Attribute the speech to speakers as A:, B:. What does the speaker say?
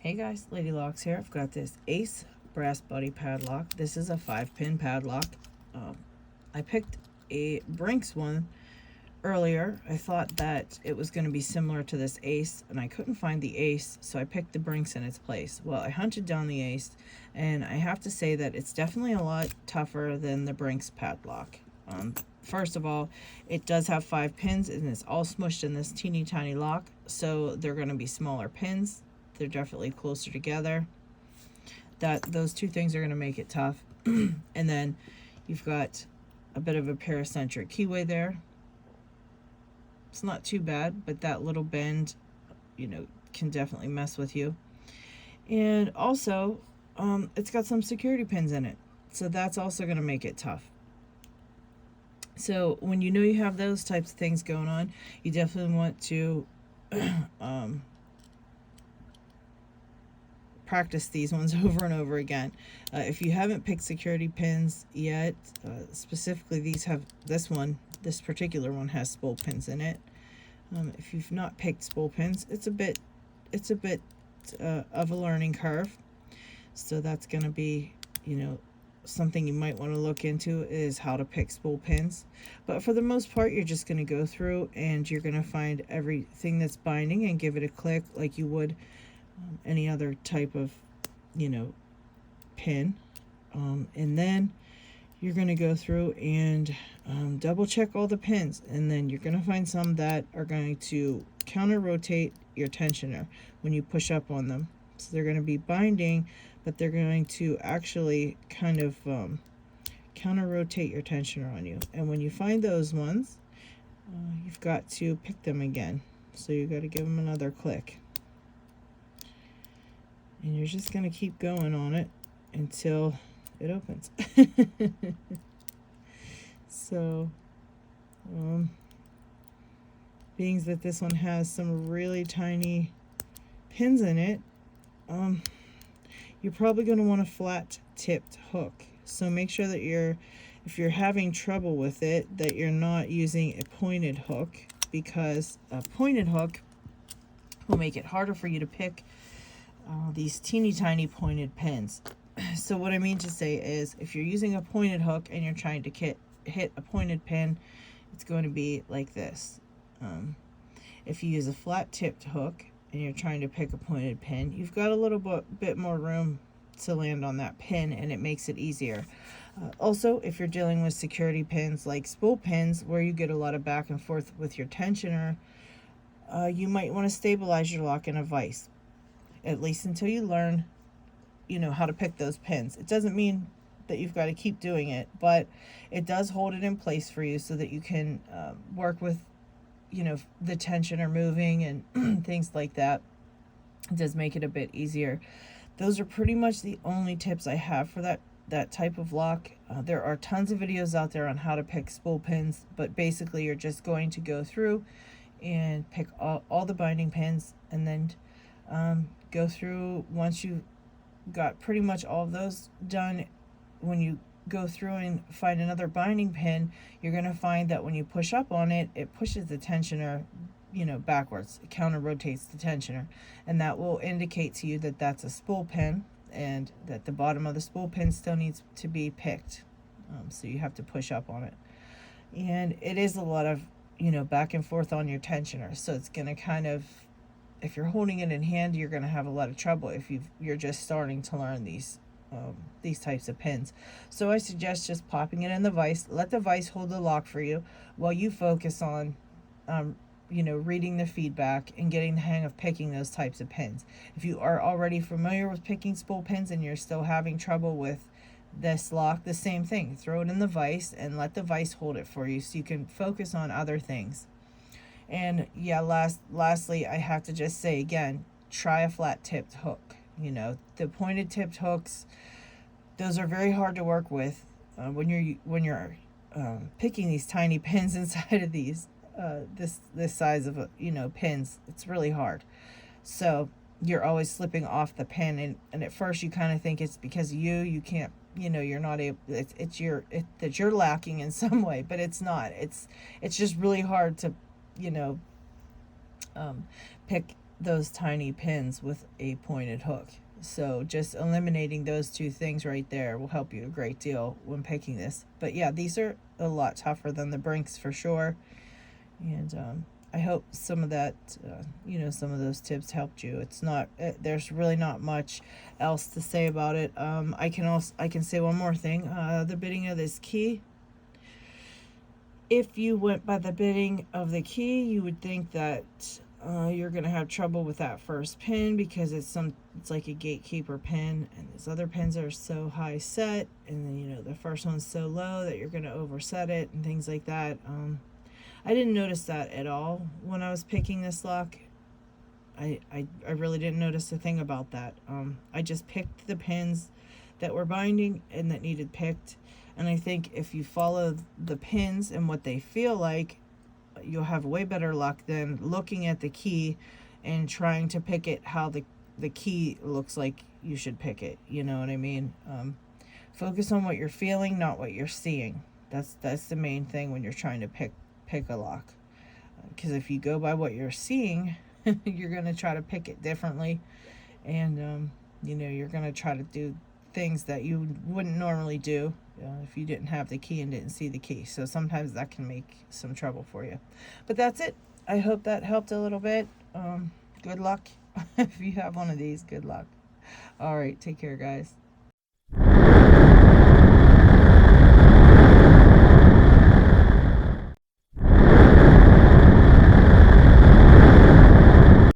A: Hey guys, Ladylocks here. I've got this Ace brass buddy padlock. This is a 5-pin padlock. Um, I picked a Brinks one earlier. I thought that it was going to be similar to this Ace, and I couldn't find the Ace, so I picked the Brinks in its place. Well, I hunted down the Ace, and I have to say that it's definitely a lot tougher than the Brinks padlock. First of all, it does have 5 pins, and it's all smushed in this teeny tiny lock, so they're going to be smaller pins. They're definitely closer together. Those two things are going to make it tough. And then you've got a bit of a paracentric keyway there. It's not too bad, but that little bend, can definitely mess with you. And also, it's got some security pins in it, so that's also going to make it tough. So when you have those types of things going on, you definitely want to practice these ones over and over again. If you haven't picked security pins yet, specifically this particular one has spool pins in it. If you've not picked spool pins, it's a bit of a learning curve. So that's going to be, something you might want to look into is how to pick spool pins. But for the most part, you're just going to go through and you're going to find everything that's binding and give it a click like you would any other type of pin, and then you're going to go through and double check all the pins, and then you're going to find some that are going to counter rotate your tensioner when you push up on them. So they're going to be binding, but they're going to actually kind of counter rotate your tensioner on you. And when you find those ones, you've got to pick them again, so you got to give them another click. And you're just going to keep going on it until it opens. So, being that this one has some really tiny pins in it, you're probably going to want a flat tipped hook. So make sure that if you're having trouble with it, that you're not using a pointed hook, because a pointed hook will make it harder for you to pick these teeny tiny pointed pins. So what I mean to say is, if you're using a pointed hook and you're trying to hit a pointed pin, it's going to be like this. If you use a flat tipped hook and you're trying to pick a pointed pin, you've got a little bit more room to land on that pin, and it makes it easier. Also, if you're dealing with security pins like spool pins, where you get a lot of back and forth with your tensioner, you might want to stabilize your lock in a vise, at least until you learn, how to pick those pins. It doesn't mean that you've got to keep doing it, but it does hold it in place for you so that you can work with, the tensioner moving and things like that. It does make it a bit easier. Those are pretty much the only tips I have for that type of lock. There are tons of videos out there on how to pick spool pins, but basically you're just going to go through and pick all the binding pins, and then go through. Once you've got pretty much all of those done, when you go through and find another binding pin, you're going to find that when you push up on it, it pushes the tensioner backwards. It counter rotates the tensioner, and that will indicate to you that that's a spool pin, and that the bottom of the spool pin still needs to be picked. So you have to push up on it, and it is a lot of back and forth on your tensioner. So it's going to kind of, if you're holding it in hand, you're going to have a lot of trouble if you're just starting to learn these types of pins. So I suggest just popping it in the vise. Let the vise hold the lock for you while you focus on reading the feedback and getting the hang of picking those types of pins. If you are already familiar with picking spool pins and you're still having trouble with this lock, the same thing. Throw it in the vise and let the vise hold it for you so you can focus on other things. And yeah, lastly, I have to just say again, try a flat tipped hook. The pointed tipped hooks, those are very hard to work with when you're picking these tiny pins inside of these this size of pins. It's really hard. So you're always slipping off the pin, and at first you kind of think it's because you can't, you're not able, that you're lacking in some way, but it's not. It's just really hard to pick those tiny pins with a pointed hook. So just eliminating those two things right there will help you a great deal when picking this. But yeah, these are a lot tougher than the Brinks for sure. And I hope some of that, some of those tips helped you. It's not, there's really not much else to say about it. I can say one more thing. The bitting of this key. If you went by the bitting of the key, you would think that you're gonna have trouble with that first pin because it's like a gatekeeper pin, and these other pins are so high set, and then the first one's so low that you're gonna overset it and things like that. I didn't notice that at all when I was picking this lock. I really didn't notice a thing about that. I just picked the pins that were binding and that needed picked. And I think if you follow the pins and what they feel like, you'll have way better luck than looking at the key and trying to pick it how the key looks like you should pick it. You know what I mean? Focus on what you're feeling, not what you're seeing. That's the main thing when you're trying to pick a lock. Because if you go by what you're seeing, you're going to try to pick it differently. And, you're going to try to do things that you wouldn't normally do if you didn't have the key and didn't see the key. So sometimes that can make some trouble for you. But that's it. I hope that helped a little bit. Good luck. If you have one of these, good luck. All right, take care, guys.